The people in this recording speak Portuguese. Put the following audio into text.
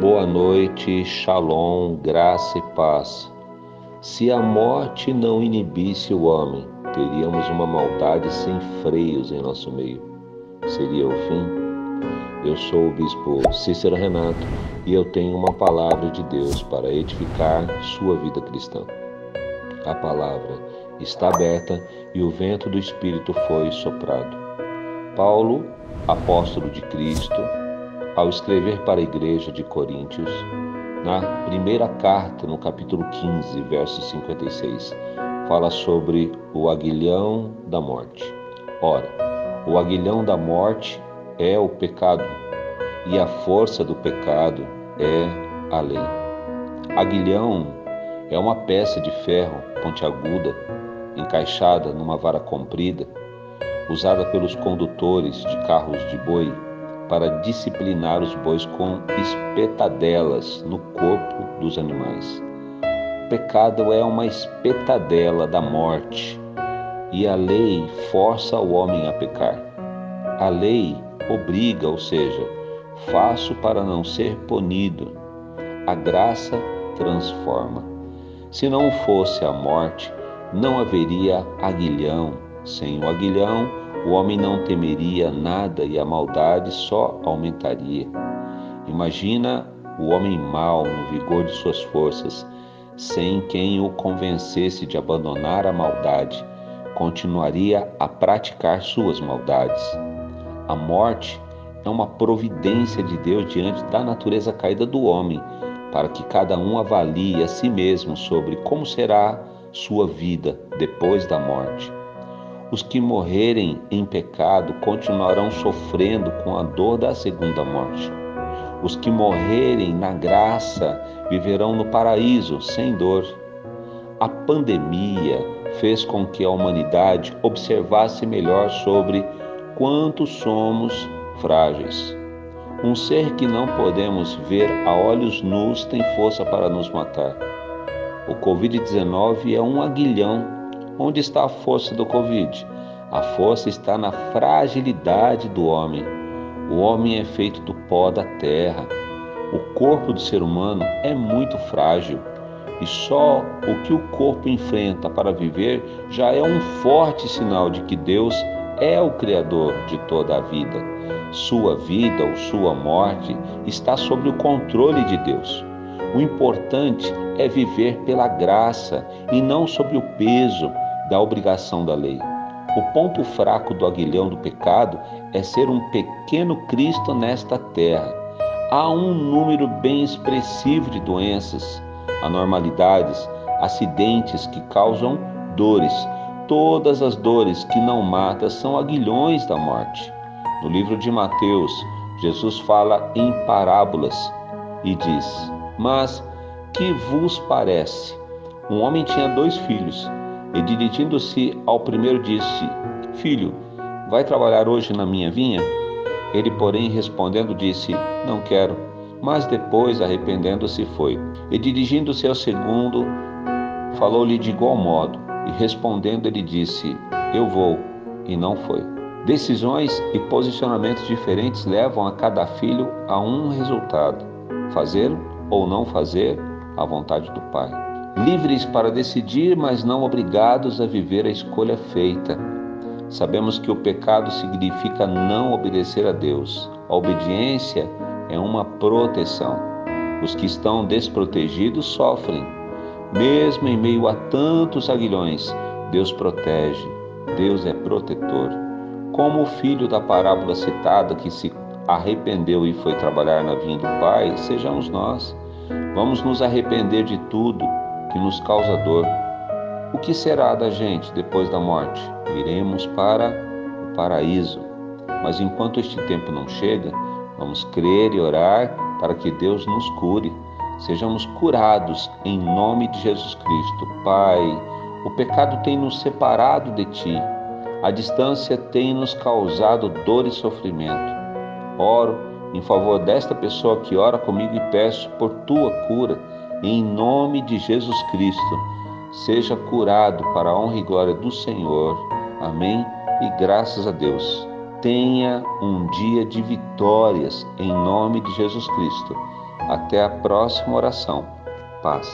Boa noite, shalom, graça e paz. Se a morte não inibisse o homem, teríamos uma maldade sem freios em nosso meio. Seria o fim? Eu sou o bispo Cícero Renato e eu tenho uma palavra de Deus para edificar sua vida cristã. A palavra está aberta e o vento do Espírito foi soprado. Paulo, apóstolo de Cristo, ao escrever para a igreja de Coríntios, na primeira carta, no capítulo 15, verso 56, fala sobre o aguilhão da morte. Ora, o aguilhão da morte é o pecado, e a força do pecado é a lei. Aguilhão é uma peça de ferro pontiaguda, encaixada numa vara comprida, usada pelos condutores de carros de boi para disciplinar os bois com espetadelas no corpo dos animais. O pecado é uma espetadela da morte e a lei força o homem a pecar. A lei obriga, ou seja, faço para não ser punido. A graça transforma. Se não fosse a morte, não haveria aguilhão. Sem o aguilhão, o homem não temeria nada e a maldade só aumentaria. Imagina o homem mau no vigor de suas forças, sem quem o convencesse de abandonar a maldade, continuaria a praticar suas maldades. A morte é uma providência de Deus diante da natureza caída do homem, para que cada um avalie a si mesmo sobre como será sua vida depois da morte. Os que morrerem em pecado continuarão sofrendo com a dor da segunda morte. Os que morrerem na graça viverão no paraíso sem dor. A pandemia fez com que a humanidade observasse melhor sobre quanto somos frágeis. Um ser que não podemos ver a olhos nus tem força para nos matar. O Covid-19 é um aguilhão. Onde está a força do Covid? A força está na fragilidade do homem. O homem é feito do pó da terra. O corpo do ser humano é muito frágil. E só o que o corpo enfrenta para viver já é um forte sinal de que Deus é o Criador de toda a vida. Sua vida ou sua morte está sob o controle de Deus. O importante é viver pela graça e não sob o peso da obrigação da lei. O ponto fraco do aguilhão do pecado é ser um pequeno Cristo nesta terra. Há um número bem expressivo de doenças, anormalidades, acidentes que causam dores. Todas as dores que não matam são aguilhões da morte. No livro de Mateus, Jesus fala em parábolas e diz: Mas que vos parece? Um homem tinha 2 filhos. E dirigindo-se ao primeiro disse: Filho, vai trabalhar hoje na minha vinha? Ele, porém, respondendo, disse: Não quero. Mas depois, arrependendo-se, foi. E dirigindo-se ao segundo, falou-lhe de igual modo. E respondendo, ele disse: Eu vou. E não foi. Decisões e posicionamentos diferentes levam a cada filho a um resultado: fazer ou não fazer a vontade do Pai. Livres para decidir, mas não obrigados a viver a escolha feita. Sabemos que o pecado significa não obedecer a Deus. A obediência é uma proteção. Os que estão desprotegidos sofrem. Mesmo em meio a tantos aguilhões, Deus protege. Deus é protetor. Como o filho da parábola citada que se arrependeu e foi trabalhar na vinha do Pai, sejamos nós. Vamos nos arrepender de tudo que nos causa dor. O que será da gente depois da morte? Iremos para o paraíso. Mas enquanto este tempo não chega, vamos crer e orar para que Deus nos cure. Sejamos curados em nome de Jesus Cristo. Pai, o pecado tem nos separado de Ti. A distância tem nos causado dor e sofrimento. Oro em favor desta pessoa que ora comigo e peço por Tua cura. Em nome de Jesus Cristo, seja curado para a honra e glória do Senhor. Amém? E graças a Deus. Tenha um dia de vitórias em nome de Jesus Cristo. Até a próxima oração. Paz.